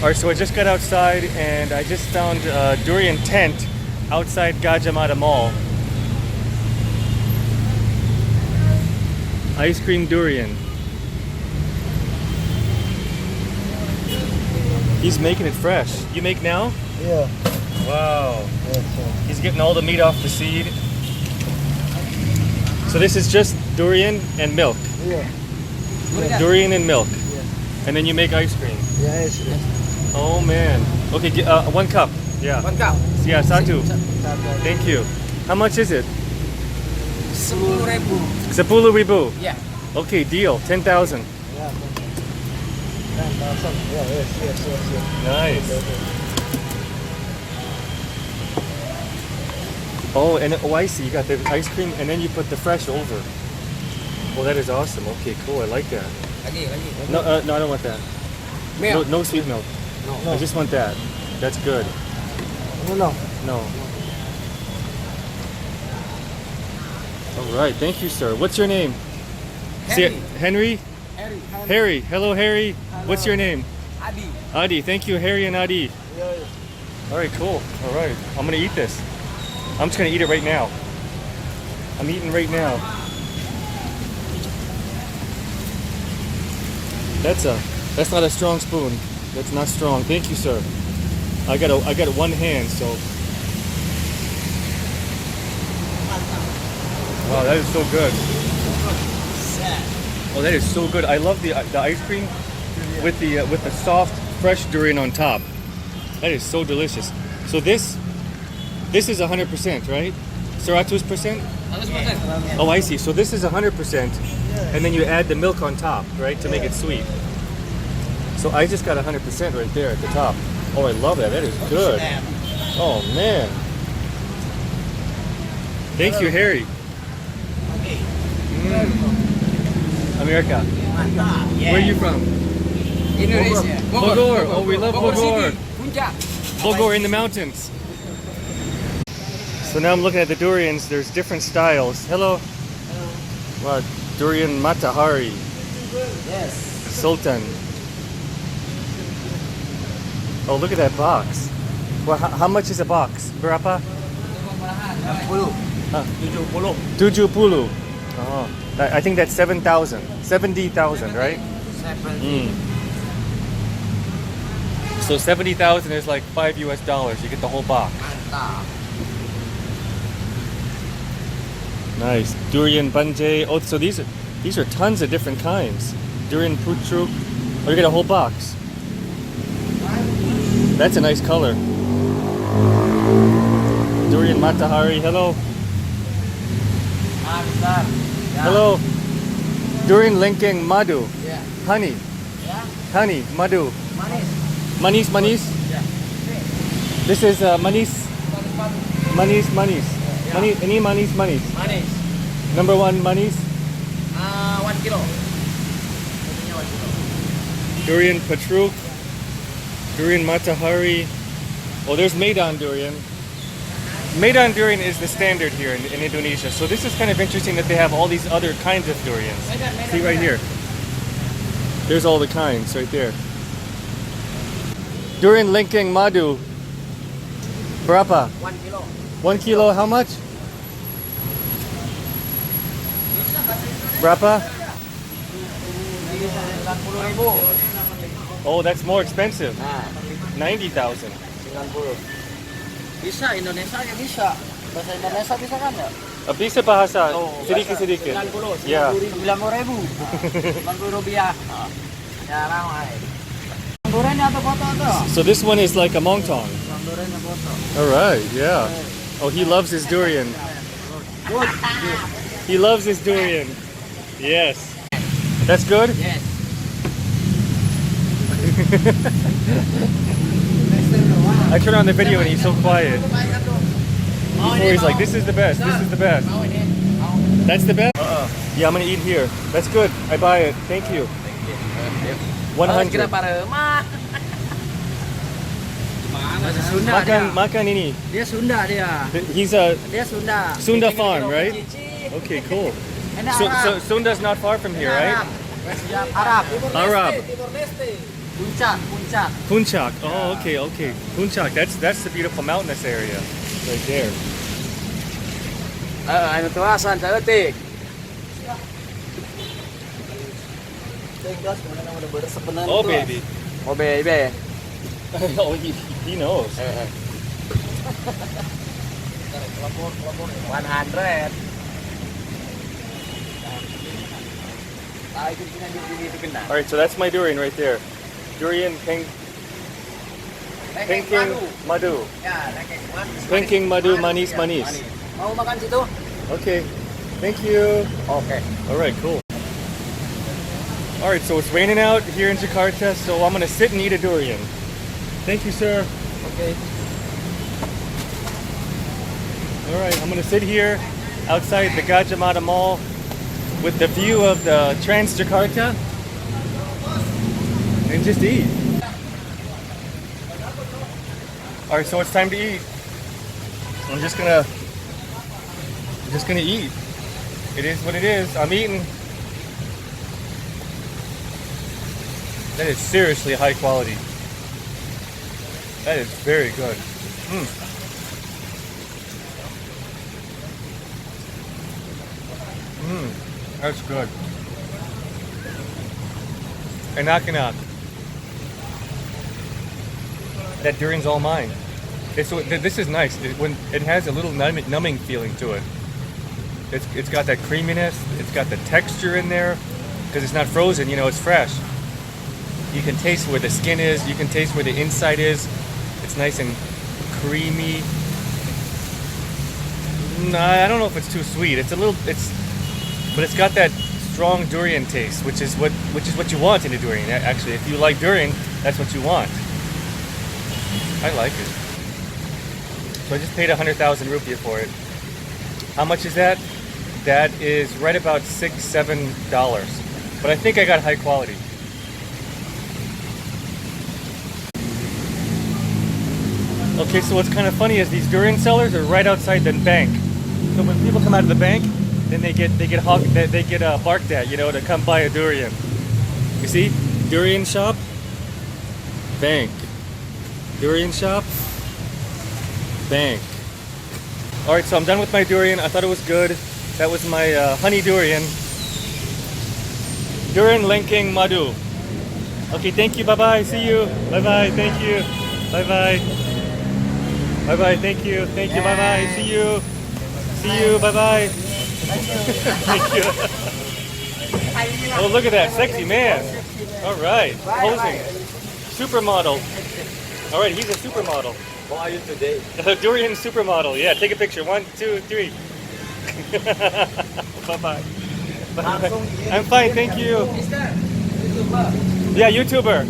Alright, so I just got outside and I just found a durian tent outside Gaja Mada Mall. Ice cream durian. He's making it fresh. You make now? Yeah. Wow. Yes, sir. He's getting all the meat off the seed. So this is just durian and milk. Yeah. Durian and milk. Yeah. And then you make ice cream. Yes. Oh man. Okay, 1 cup. Yeah. 1 cup. Yeah, satu. Thank you. How much is it? 10.000. 10,000. Yeah. Okay, deal. 10,000. Yeah. 10,000. Yeah. Yes. Nice. Oh, and oh, I see. You got the ice cream, and then you put the fresh over. Oh, that is awesome. Okay, cool. I like that. Lagi. No, no, I don't want that. Milk. No sweet milk. No. I just want that. That's good. No. No. All right. Thank you, sir. What's your name? Henry. Henry? Harry. Hello, Harry. What's your name? Adi. Adi. Thank you, Harry and Adi. Yeah. All right, cool. All right. I'm going to eat this. I'm just going to eat it right now. I'm eating right now. That's not a strong spoon. That's not strong. Thank you, sir. I got one hand, so. Wow, that is so good. Oh, that is so good. I love the ice cream with the soft, fresh durian on top. That is so delicious. So this is 100%, right? 100%? Oh, I see. So this is 100%, and then you add the milk on top, right, to make it sweet. So I just got 100% right there at the top. Oh, I love that. That is good. Oh, man. Thank you, Harry. America. Where are you from? Indonesia. Bogor. Oh, we love Bogor. City. Puncak. Bogor in the mountains. So now I'm looking at the durians. There's different styles. Hello. Wow, durian matahari. Yes. Sultan. Oh, look at that box. Well, how much is a box? Berapa? 70. Oh, I think that's 7,000. 70,000, right? 70. So 70,000 is like $5 US. You get the whole box. Mantap. Nice. Durian banjai. Oh, so these are tons of different kinds. Durian pucuk. Oh, you get a whole box. That's a nice color. Durian matahari. Hello. Besar. Ya. Hello. Durian lengkeng madu. Yeah. Honey. Ya. Honey. Madu. Manis. Manis. Yeah. This is manis. Manis. Yeah. Any manis. Manis. Number 1 manis. 1 kilo. Satunya 1 kilo. Durian patruk. Durian matahari. Oh, there's Medan durian. Medan durian is the standard here in Indonesia. So this is kind of interesting that they have all these other kinds of durians. See right here. There's all the kinds right there. Durian lengkeng madu. Berapa? 1 kilo. 1 kilo, how much? Berapa? 90.000. Oh, that's more expensive. Nah, 90,000. 90. Bisa Indonesia ya bisa. Bahasa Indonesia bisa kan ya? Bisa bahasa Oh, sedikit-sedikit. 90, Ya. 90.000. 90 rupiah. Ya ramai. Duriannya atau foto tuh? So this one is like a montong. Duriannya foto. All right, yeah. Oh, he loves his durian. Good. He loves his durian. Yes. That's good? Yes. I turn on the video and he's so quiet. Before he's like, this is the best, this is the best. That's the best? Yeah, I'm gonna eat here. That's good. I buy it. Thank you. 100. Bahasa Sunda dia. Makan ini. Dia Sunda dia. He's a Dia Sunda. Sunda farm, right? Okay, cool. So Sunda's not far from here, right? Arab. Arab. Puncak. Puncak. Oh, okay, okay. Puncak. That's the beautiful mountainous area right there. Anu tuasan caeutik. Tenggas mana nama udah beres Oh, baby. Oh baby. Oh, he knows. 100. All right, so that's my durian right there. Durian pink, pinking madu. Ya, Pinking madu manis manis. Mau makan situ? Okay, thank you. Oke. All right, cool. All right, so it's raining out here in Jakarta, so I'm gonna sit and eat a durian. Thank you, sir. Oke. All right, I'm gonna sit here outside the Gaja Mada Mall with the view of the Jakarta and just eat. All right, so it's time to eat. I'm just gonna eat. It is what it is. I'm eating. That is seriously high quality. That is very good. That's good. And knock. That durian's all mine. This is nice. When it has a little numbing feeling to it. It's got that creaminess. It's got the texture in there because it's not frozen. You know, it's fresh. You can taste where the skin is. You can taste where the inside is. It's nice and creamy. I don't know if it's too sweet. But it's got that strong durian taste, which is what you want in a durian. Actually, if you like durian, that's what you want. I like it. So I just paid 100,000 rupiah for it. How much is that? That is right about $6-7. But I think I got high quality. Okay, so what's kind of funny is these durian sellers are right outside the bank. So when people come out of the bank, then they get barked at, you know, to come buy a durian. You see, durian shop, bank, durian shop, bank. All right, so I'm done with my durian. I thought it was good. That was my honey durian. Durian linking madu. Okay, thank you. Bye bye. See you. Bye bye. Thank you. Bye bye. Bye bye. Thank you. Thank you. Bye bye. See you. See you. Bye bye. Thank you. Oh, look at that sexy man. All right, posing. Supermodel. All right, he's a supermodel. How are you today? Durian supermodel. Yeah, take a picture. 1, 2, 3. Bye-bye. I'm fine, thank you. Yeah, YouTuber.